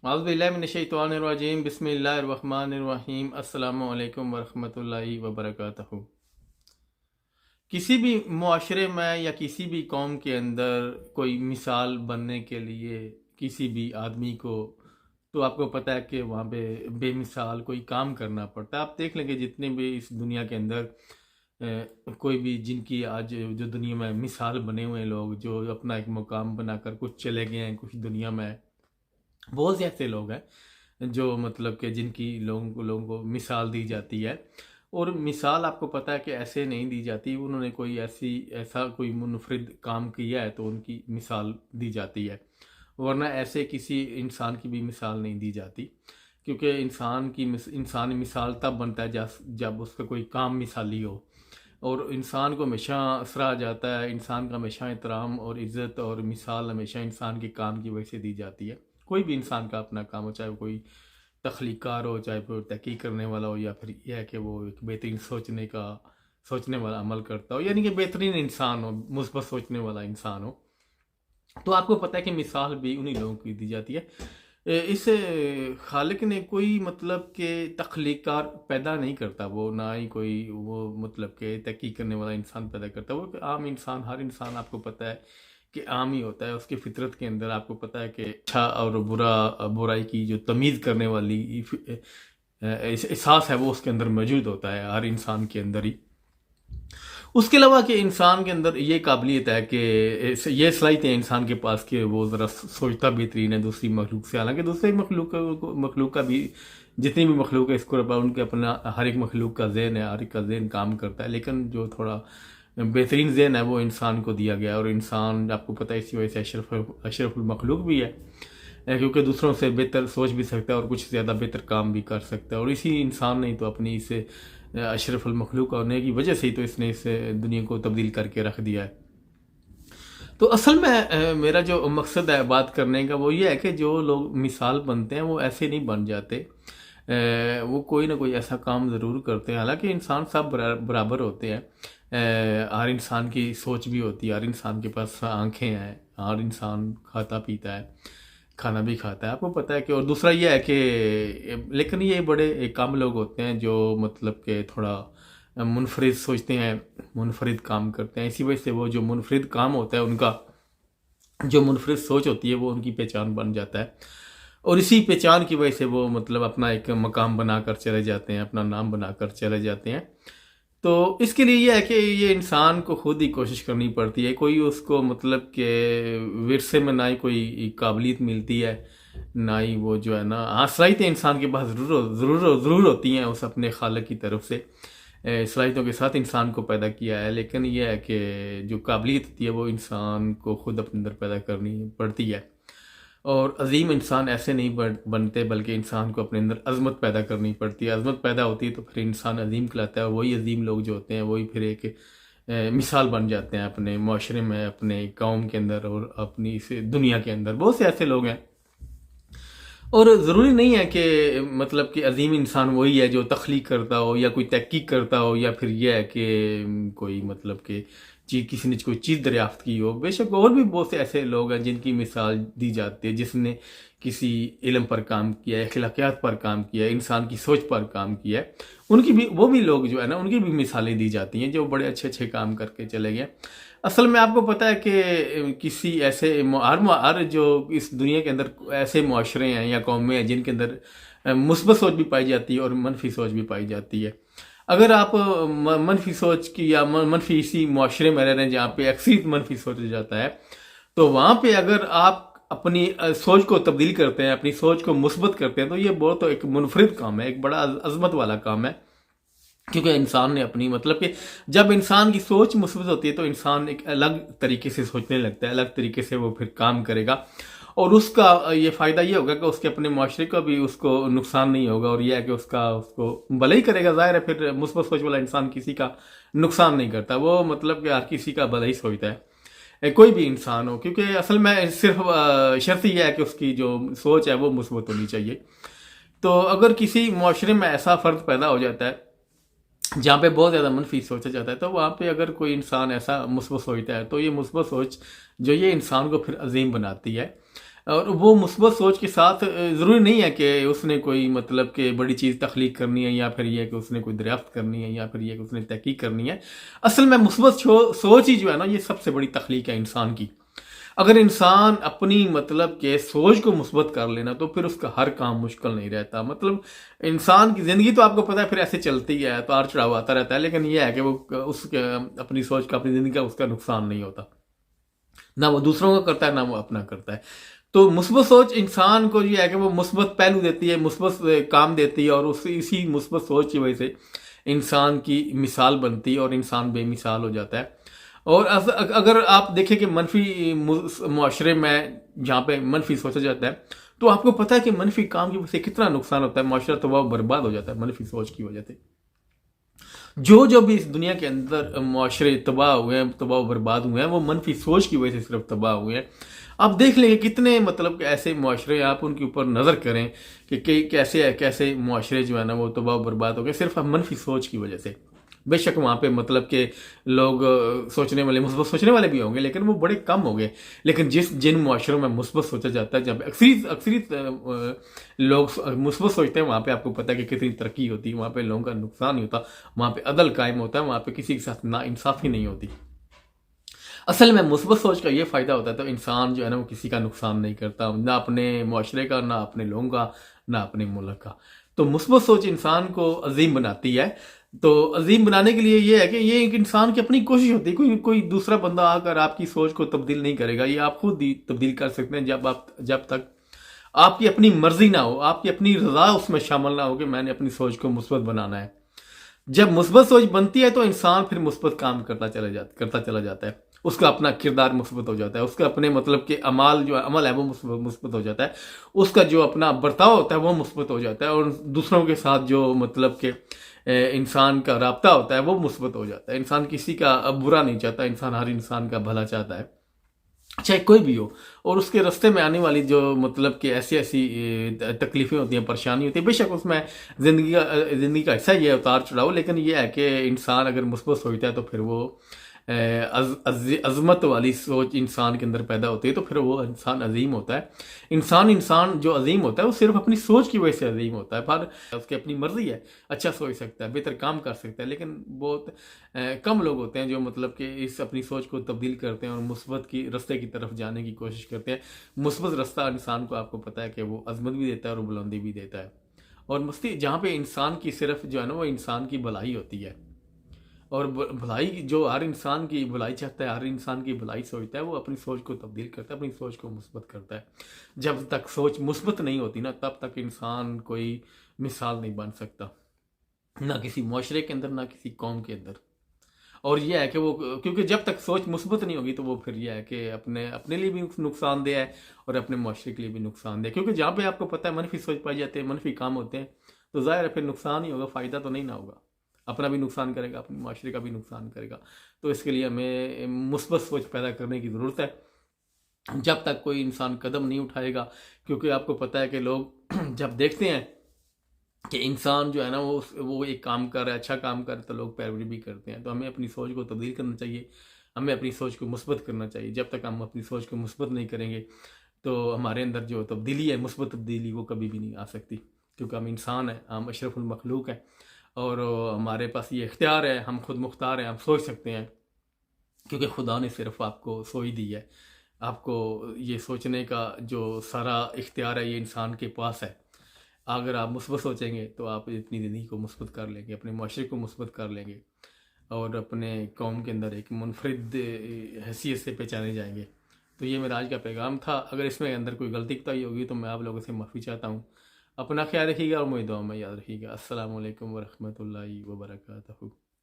اعوذ باللہ من الشیطان الرجیم، بسم اللہ الرحمن الرحیم، السلام علیکم ورحمۃ اللہ وبرکاتہ۔ کسی بھی معاشرے میں یا کسی بھی قوم کے اندر کوئی مثال بننے کے لیے کسی بھی آدمی کو، تو آپ کو پتہ ہے کہ وہاں پہ بے مثال کوئی کام کرنا پڑتا ہے۔ آپ دیکھ لیں کہ جتنے بھی اس دنیا کے اندر کوئی بھی جن کی آج جو دنیا میں مثال بنے ہوئے لوگ، جو اپنا ایک مقام بنا کر کچھ چلے گئے ہیں، کچھ دنیا میں بہت سے ایسے لوگ ہیں جو مطلب کہ جن کی لوگوں کو مثال دی جاتی ہے، اور مثال آپ کو پتہ ہے کہ ایسے نہیں دی جاتی، انہوں نے کوئی ایسا کوئی منفرد کام کیا ہے تو ان کی مثال دی جاتی ہے، ورنہ ایسے کسی انسان کی بھی مثال نہیں دی جاتی، کیونکہ انسانی مثال تب بنتا ہے جب اس کا کوئی کام مثالی ہو، اور انسان کو ہمیشہ سراہا جاتا ہے، انسان کا ہمیشہ احترام اور عزت اور مثال ہمیشہ انسان کے کام کی وجہ سے دی جاتی ہے۔ کوئی بھی انسان کا اپنا کام ہو، چاہے وہ کوئی تخلیق کار ہو، چاہے وہ تحقیق کرنے والا ہو، یا پھر یہ ہے کہ وہ ایک بہترین سوچنے والا عمل کرتا ہو، یعنی کہ بہترین انسان ہو، مثبت سوچنے والا انسان ہو، تو آپ کو پتہ ہے کہ مثال بھی انہی لوگوں کی دی جاتی ہے۔ اس خالق نے کوئی مطلب کہ تخلیق کار پیدا نہیں کرتا، وہ نہ ہی کوئی وہ مطلب کہ تحقیق کرنے والا انسان پیدا کرتا، وہ ایک عام انسان، ہر انسان آپ کو پتہ ہے کہ عام ہی ہوتا ہے، اس کی فطرت کے اندر آپ کو پتہ ہے کہ اچھا اور برائی کی جو تمیز کرنے والی احساس ہے وہ اس کے اندر موجود ہوتا ہے، ہر انسان کے اندر ہی۔ اس کے علاوہ کہ انسان کے اندر یہ قابلیت ہے کہ یہ صلاحیت ہے انسان کے پاس کہ وہ ذرا سوچتا بہترین ہے دوسری مخلوق سے، حالانکہ دوسری مخلوق کا بھی، جتنی بھی مخلوق ہے اس کو ان کے اپنا ہر ایک مخلوق کا ذہن ہے، ہر ایک کا ذہن کام کرتا ہے، لیکن جو تھوڑا بہترین ذہن ہے وہ انسان کو دیا گیا، اور انسان آپ کو پتہ ہے اسی وجہ سے اشرف المخلوق بھی ہے، کیونکہ دوسروں سے بہتر سوچ بھی سکتا ہے اور کچھ زیادہ بہتر کام بھی کر سکتا ہے، اور اسی انسان نے تو اپنی اس اشرف المخلوق ہونے کی وجہ سے ہی تو اس نے اس دنیا کو تبدیل کر کے رکھ دیا ہے۔ تو اصل میں میرا جو مقصد ہے بات کرنے کا وہ یہ ہے کہ جو لوگ مثال بنتے ہیں وہ ایسے نہیں بن جاتے، وہ کوئی نہ کوئی ایسا کام ضرور کرتے ہیں، حالانکہ انسان سب برابر ہوتے ہیں، ہر انسان کی سوچ بھی ہوتی ہے، ہر انسان کے پاس آنکھیں ہیں، ہر انسان کھاتا پیتا ہے، کھانا بھی کھاتا ہے، آپ کو پتہ ہے کہ، اور دوسرا یہ ہے کہ لیکن یہ بڑے کم لوگ ہوتے ہیں جو مطلب کہ تھوڑا منفرد سوچتے ہیں، منفرد کام کرتے ہیں، اسی وجہ سے وہ جو منفرد کام ہوتا ہے ان کا، جو منفرد سوچ ہوتی ہے وہ ان کی پہچان بن جاتا ہے، اور اسی پہچان کی وجہ سے وہ مطلب اپنا ایک مقام بنا کر چلے جاتے ہیں، اپنا نام بنا کر چلے جاتے ہیں۔ تو اس کے لیے یہ ہے کہ یہ انسان کو خود ہی کوشش کرنی پڑتی ہے، کوئی اس کو مطلب کہ ورثے میں نہ ہی کوئی قابلیت ملتی ہے، نہ ہی وہ جو ہے نا صلاحیتیں انسان کے پاس ضرور ہوتی ہیں اس اپنے خالق کی طرف سے، صلاحیتوں کے ساتھ انسان کو پیدا کیا ہے، لیکن یہ ہے کہ جو قابلیت ہوتی ہے وہ انسان کو خود اپنے اندر پیدا کرنی پڑتی ہے، اور عظیم انسان ایسے نہیں بنتے بلکہ انسان کو اپنے اندر عظمت پیدا کرنی پڑتی ہے، عظمت پیدا ہوتی ہے تو پھر انسان عظیم کہلاتا ہے، اور وہی عظیم لوگ جو ہوتے ہیں وہی پھر ایک مثال بن جاتے ہیں اپنے معاشرے میں، اپنے قوم کے اندر، اور اپنی اس دنیا کے اندر بہت سے ایسے لوگ ہیں، اور ضروری نہیں ہے کہ مطلب کہ عظیم انسان وہی ہے جو تخلیق کرتا ہو یا کوئی تحقیق کرتا ہو، یا پھر یہ ہے کہ کوئی مطلب کہ کسی نے کوئی چیز دریافت کی ہو، بے شک اور بھی بہت سے ایسے لوگ ہیں جن کی مثال دی جاتی ہے، جس نے کسی علم پر کام کیا ہے، اخلاقیات پر کام کیا ہے، انسان کی سوچ پر کام کیا ہے، ان کی بھی، وہ بھی لوگ جو ہے نا ان کی بھی مثالیں دی جاتی ہیں جو بڑے اچھے کام کر کے چلے گئے۔ اصل میں آپ کو پتہ ہے کہ کسی ایسے ہر جو اس دنیا کے اندر ایسے معاشرے ہیں یا قومیں ہیں جن کے اندر مثبت سوچ بھی پائی جاتی ہے اور منفی سوچ بھی پائی جاتی ہے۔ اگر آپ منفی سوچ کی یا منفی اسی معاشرے میں رہ رہے ہیں جہاں پہ اکثریت منفی سوچ جاتا ہے، تو وہاں پہ اگر آپ اپنی سوچ کو تبدیل کرتے ہیں، اپنی سوچ کو مثبت کرتے ہیں، تو یہ بہت ایک منفرد کام ہے، ایک بڑا عظمت والا کام ہے، کیونکہ انسان نے اپنی مطلب کہ جب انسان کی سوچ مثبت ہوتی ہے تو انسان ایک الگ طریقے سے سوچنے لگتا ہے، الگ طریقے سے وہ پھر کام کرے گا، اور اس کا یہ فائدہ یہ ہوگا کہ اس کے اپنے معاشرے کا بھی اس کو نقصان نہیں ہوگا، اور یہ ہے کہ اس کو بھلا ہی کرے گا، ظاہر ہے پھر مثبت سوچ والا انسان کسی کا نقصان نہیں کرتا، وہ مطلب کہ ہر کسی کا بھلا ہی سوچتا ہے، کوئی بھی انسان ہو، کیونکہ اصل میں صرف شرط یہ ہے کہ اس کی جو سوچ ہے وہ مثبت ہونی چاہیے۔ تو اگر کسی معاشرے میں ایسا فرد پیدا ہو جاتا ہے جہاں پہ بہت زیادہ منفی سوچا جاتا ہے، تو وہاں پہ اگر کوئی انسان ایسا مثبت سوچتا ہے تو یہ مثبت سوچ جو یہ انسان کو پھر عظیم بناتی ہے، اور وہ مثبت سوچ کے ساتھ ضروری نہیں ہے کہ اس نے کوئی مطلب کہ بڑی چیز تخلیق کرنی ہے، یا پھر یہ کہ اس نے کوئی دریافت کرنی ہے، یا پھر یہ کہ اس نے تحقیق کرنی ہے۔ اصل میں مثبت سوچ ہی جو ہے نا، یہ سب سے بڑی تخلیق ہے انسان کی۔ اگر انسان اپنی مطلب کہ سوچ کو مثبت کر لینا تو پھر اس کا ہر کام مشکل نہیں رہتا۔ مطلب انسان کی زندگی تو آپ کو پتہ ہے پھر ایسے چلتی ہے، اتار چڑھاؤ آتا رہتا ہے، لیکن یہ ہے کہ وہ اس کے اپنی سوچ کا، اپنی زندگی کا اس کا نقصان نہیں ہوتا، نہ وہ دوسروں کا کرتا ہے، نہ وہ اپنا کرتا ہے۔ تو مثبت سوچ انسان کو یہ ہے کہ وہ مثبت پہلو دیتی ہے، مثبت کام دیتی ہے، اور اسی مثبت سوچ کی وجہ سے انسان کی مثال بنتی ہے اور انسان بے مثال ہو جاتا ہے۔ اور اگر آپ دیکھیں کہ منفی معاشرے میں جہاں پہ منفی سوچا جاتا ہے، تو آپ کو پتہ ہے کہ منفی کام کی وجہ سے کتنا نقصان ہوتا ہے، معاشرہ تباہ و برباد ہو جاتا ہے منفی سوچ کی وجہ سے۔ جو بھی اس دنیا کے اندر معاشرے تباہ ہوئے ہیں، تباہ و برباد ہوئے ہیں، وہ منفی سوچ کی وجہ سے صرف تباہ ہوئے ہیں۔ آپ دیکھ لیں کہ کتنے مطلب کہ ایسے معاشرے ہیں، آپ ان کے اوپر نظر کریں کہ کیسے معاشرے جو ہے نا وہ تباہ و برباد ہو گئے صرف منفی سوچ کی وجہ سے۔ بے شک وہاں پہ مطلب کہ لوگ سوچنے والے، مثبت سوچنے والے بھی ہوں گے، لیکن وہ بڑے کم ہو گئے۔ لیکن جن معاشروں میں مثبت سوچا جاتا ہے، جب اکثریت لوگ مثبت سوچتے ہیں، وہاں پہ آپ کو پتہ ہے کہ کتنی ترقی ہوتی ہے، وہاں پہ لوگوں کا نقصان نہیں ہوتا، وہاں پہ عدل قائم ہوتا ہے، وہاں پہ کسی کے ساتھ ناانصافی نہیں ہوتی۔ اصل میں مثبت سوچ کا یہ فائدہ ہوتا ہے تو انسان جو ہے نا وہ کسی کا نقصان نہیں کرتا، نہ اپنے معاشرے کا، نہ اپنے لوگوں کا، نہ اپنے ملک کا۔ تو مثبت سوچ انسان کو عظیم بناتی ہے۔ تو عظیم بنانے کے لیے یہ ہے کہ یہ ایک انسان کی اپنی کوشش ہوتی ہے، کوئی دوسرا بندہ آ کر آپ کی سوچ کو تبدیل نہیں کرے گا، یہ آپ خود ہی تبدیل کر سکتے ہیں جب تک آپ کی اپنی مرضی نہ ہو، آپ کی اپنی رضا اس میں شامل نہ ہو کہ میں نے اپنی سوچ کو مثبت بنانا ہے۔ جب مثبت سوچ بنتی ہے تو انسان پھر مثبت کام کرتا چلا جاتا ہے، اس کا اپنا کردار مثبت ہو جاتا ہے، اس کا اپنے مطلب کہ عمل ہے وہ مثبت ہو جاتا ہے، اس کا جو اپنا برتاؤ ہوتا ہے وہ مثبت ہو جاتا ہے، اور دوسروں کے ساتھ جو مطلب کہ انسان کا رابطہ ہوتا ہے وہ مثبت ہو جاتا ہے۔ انسان کسی کا برا نہیں چاہتا، انسان ہر انسان کا بھلا چاہتا ہے، چاہے کوئی بھی ہو۔ اور اس کے راستے میں آنے والی جو مطلب کہ ایسی تکلیفیں ہوتی ہیں، پریشانی ہوتی ہے، بے شک اس میں زندگی کا حصہ یہ ہے اتار چڑھاؤ، لیکن یہ ہے کہ انسان اگر مثبت سوچتا ہے تو پھر وہ عظمت والی سوچ انسان کے اندر پیدا ہوتی ہے، تو پھر وہ انسان عظیم ہوتا ہے۔ انسان جو عظیم ہوتا ہے وہ صرف اپنی سوچ کی وجہ سے عظیم ہوتا ہے، پر اس کی اپنی مرضی ہے، اچھا سوچ سکتا ہے، بہتر کام کر سکتا ہے، لیکن بہت کم لوگ ہوتے ہیں جو مطلب کہ اس اپنی سوچ کو تبدیل کرتے ہیں اور مثبت کی رستے کی طرف جانے کی کوشش کرتے ہیں۔ مثبت رستہ انسان کو آپ کو پتہ ہے کہ وہ عظمت بھی دیتا ہے اور بلندی بھی دیتا ہے، اور جہاں پہ انسان کی صرف جو ہے نا وہ انسان کی بھلائی ہوتی ہے، اور بھلائی جو ہر انسان کی بھلائی چاہتا ہے، ہر انسان کی بھلائی سوچتا ہے، وہ اپنی سوچ کو تبدیل کرتا ہے، اپنی سوچ کو مثبت کرتا ہے۔ جب تک سوچ مثبت نہیں ہوتی نا، تب تک انسان کوئی مثال نہیں بن سکتا، نہ کسی معاشرے کے اندر، نہ کسی قوم کے اندر۔ اور یہ ہے کہ وہ کیونکہ جب تک سوچ مثبت نہیں ہوگی تو وہ پھر یہ ہے کہ اپنے لیے بھی نقصان دہ ہے اور اپنے معاشرے کے لیے بھی نقصان دہ ہے، کیونکہ جہاں پہ آپ کو پتہ ہے منفی سوچ پائی جاتی ہے، منفی کام ہوتے ہیں، تو ظاہر ہے پھر نقصان ہی ہوگا، فائدہ تو نہیں نہ ہوگا، اپنا بھی نقصان کرے گا، اپنے معاشرے کا بھی نقصان کرے گا۔ تو اس کے لیے ہمیں مثبت سوچ پیدا کرنے کی ضرورت ہے، جب تک کوئی انسان قدم نہیں اٹھائے گا، کیونکہ آپ کو پتہ ہے کہ لوگ جب دیکھتے ہیں کہ انسان جو ہے نا وہ ایک کام کر رہا ہے، اچھا کام کر رہا ہے، تو لوگ پیروی بھی کرتے ہیں۔ تو ہمیں اپنی سوچ کو تبدیل کرنا چاہیے، ہمیں اپنی سوچ کو مثبت کرنا چاہیے۔ جب تک ہم اپنی سوچ کو مثبت نہیں کریں گے تو ہمارے اندر جو تبدیلی ہے، مثبت تبدیلی، وہ کبھی بھی نہیں آ سکتی، کیونکہ ہم انسان ہیں، ہم اشرف المخلوق ہیں، اور ہمارے پاس یہ اختیار ہے، ہم خود مختار ہیں، ہم سوچ سکتے ہیں، کیونکہ خدا نے صرف آپ کو سوچ دی ہے۔ آپ کو یہ سوچنے کا جو سارا اختیار ہے یہ انسان کے پاس ہے۔ اگر آپ مثبت سوچیں گے تو آپ اپنی زندگی کو مثبت کر لیں گے، اپنے معاشرے کو مثبت کر لیں گے، اور اپنے قوم کے اندر ایک منفرد حیثیت سے پہچانے جائیں گے۔ تو یہ میرا آج کا پیغام تھا۔ اگر اس میں اندر کوئی غلطی کوتاہی ہوگی تو میں آپ لوگوں سے معافی چاہتا ہوں۔ اپنا خیال رکھیے گا اور مجھے دعاؤں میں یاد رکھیے گا۔ السلام علیکم ورحمۃ اللہ وبرکاتہ۔